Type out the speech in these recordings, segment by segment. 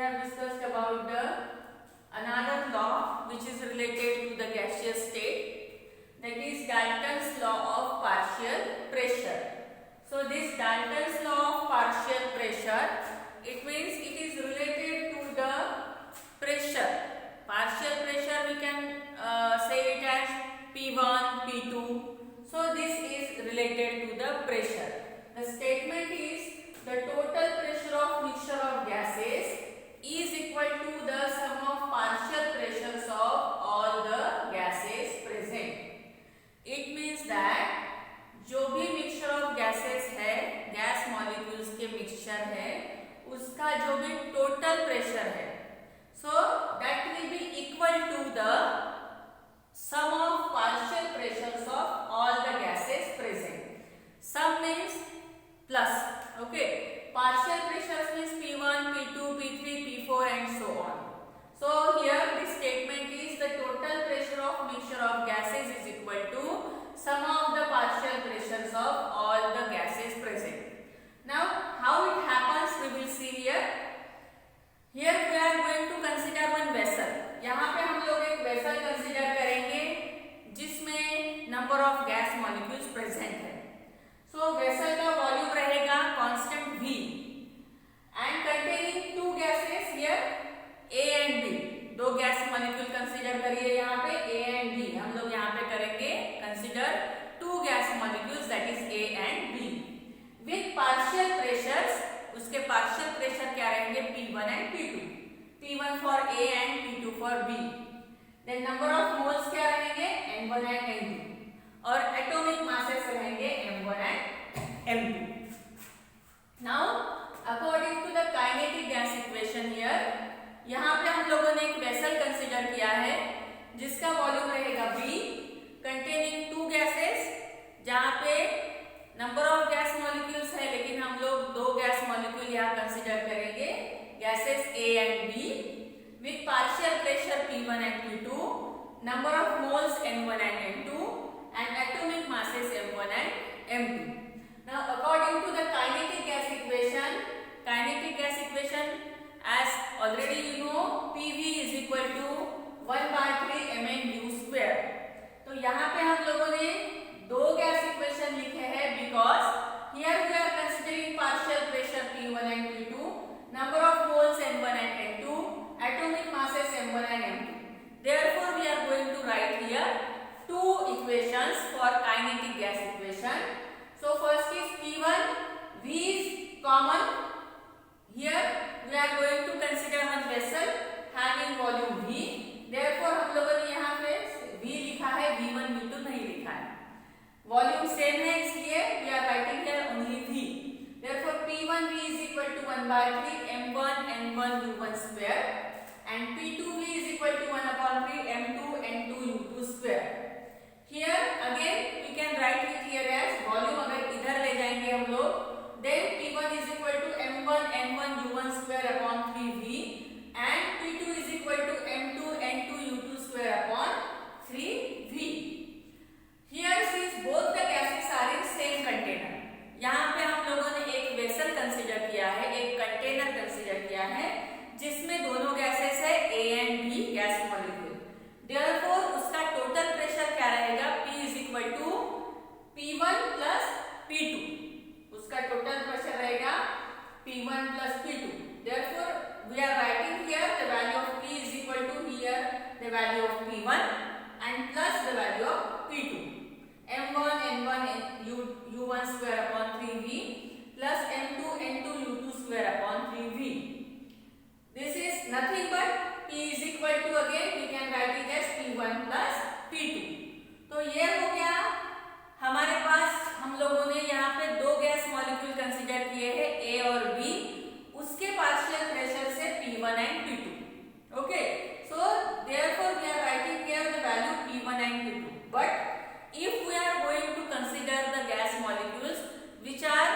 have discussed about the another law which is related to the gaseous state, that is Dalton's law of partial pressure. So this Dalton's law of partial pressure, it means it is related to the pressure. Partial pressure we can say it as P1, P2. So this is related to the pressure. The statement is the total pressure of mixture of gases is equal to the sum of partial pressures of all the gases present. It means that जो भी mixture of gases है, gas molecules के mixture है, उसका जो भी total pressure है, so that will be equal to the sum of partial pressures of all the gases present. Sum means plus, okay. Partial pressures means P1, P2, P3, P4 and so on. So here this statement is the total pressure of mixture of gases is equal to sum of the partial pressures of all the gases present. Now how it happens we will see here. Here we are going to consider one vessel. यहाँ पे हम लोग एक vessel consider करेंगे जिसमें number of gas molecules present है. So vessel का volume रहेगा constant V and containing two gases here A and B. दो गैस मॉलिक्यूल कंसीडर करिए यहाँ पे A and B. हम लोग यहाँ पे करेंगे consider two gas molecules that is A and B with partial pressures. उसके partial pressure क्या रहेंगे P1 and P2. P1 for A and P2 for B. Then number of moles क्या रहेंगे N1 and N2 और atomic masses रहेंगे M1 and M2. Now according to the kinetic gas equation here, यहाँ पे हम लोगों ने एक वेसल कंसीडर किया है जिसका वॉल्यूम रहेगा V containing two gases, जहाँ पे नंबर ऑफ गैस मॉलिक्यूल्स है लेकिन हम लोग दो गैस मॉलिक्यूल यहाँ कंसीडर करेंगे, gases A and B with partial pressure P1 and P2, number of moles N1 and N2 and atomic masses M1 and M2. Now according to the kinetic gas equation, as already you know, PV is equal to 1/3 mn u square. तो यहाँ पे हम लोगों ने दो gas equation लिखे हैं because here we are considering partial pressure P1 and P2, number of moles N1 and N2, atomic masses M1 and M2. Therefore we are going to write here two equations for kinetic gas equation. So first is P1, V is common. Here we are going to consider one vessel having volume V. Therefore हम लोगों ने यहाँ पे V लिखा है, V1 V2 नहीं लिखा है. वॉल्यूम सेम है इसलिए we are writing here only V. Therefore P1 V is equal to 1/3 M1 N1 U1 square and P2 V is equal to 1/3 M2 N2 U2 square. Here again we can write it here as volume अगर इधर ले जाएंगे हम लोग, then P1 is equal to M1 N1 U1 square upon 3V and P2 is equal to M2 N2 U2 square upon 3V. Here since both the gases are in same container, यहाँ पे हम लोगों ने एक vessel consider किया है, एक container consider किया है जिसमें दोनों गैसेस है A and B gas molecule. Therefore उसका टोटल प्रेशर क्या रहेगा P is equal to P1 plus P2. उसका टोटल प्रेशर रहेगा P1 plus P2. Therefore we are writing here the value of P is equal to here the value of P1 and plus the value of P2. M1 N1 U1 square upon 3V plus M2 N2 U2 square upon 3V. This is nothing but P is equal to, again we can write it as P1 plus P2. तो ये हो गया हमारे पास, हम लोगों ने यहाँ पे दो गैस मॉलिक्यूल कंसीडर किए हैं A और B, उसके पार्शियल प्रेशर से P1 and P2. Okay, so therefore we are writing here the value P1 and P2. But if we are going to consider the gas molecules which are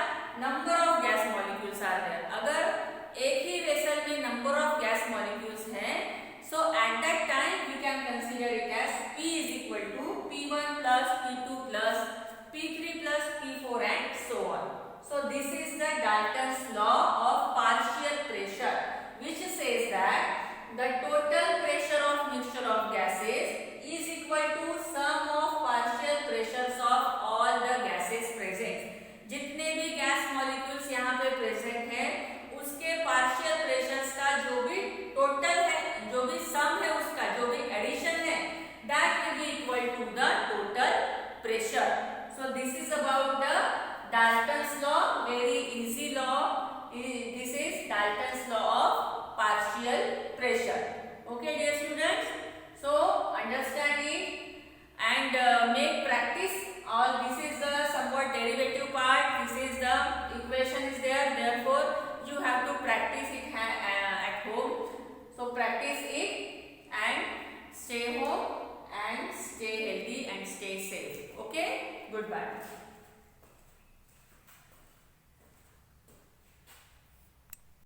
number of gas molecules are there, अगर एक ही vessel में number of gas molecules हैं, so at that time we can consider it as P is equal to P1 plus P2 plus P3 plus P4 and so on. So this is the Dalton's law of partial pressure which says Okay, goodbye.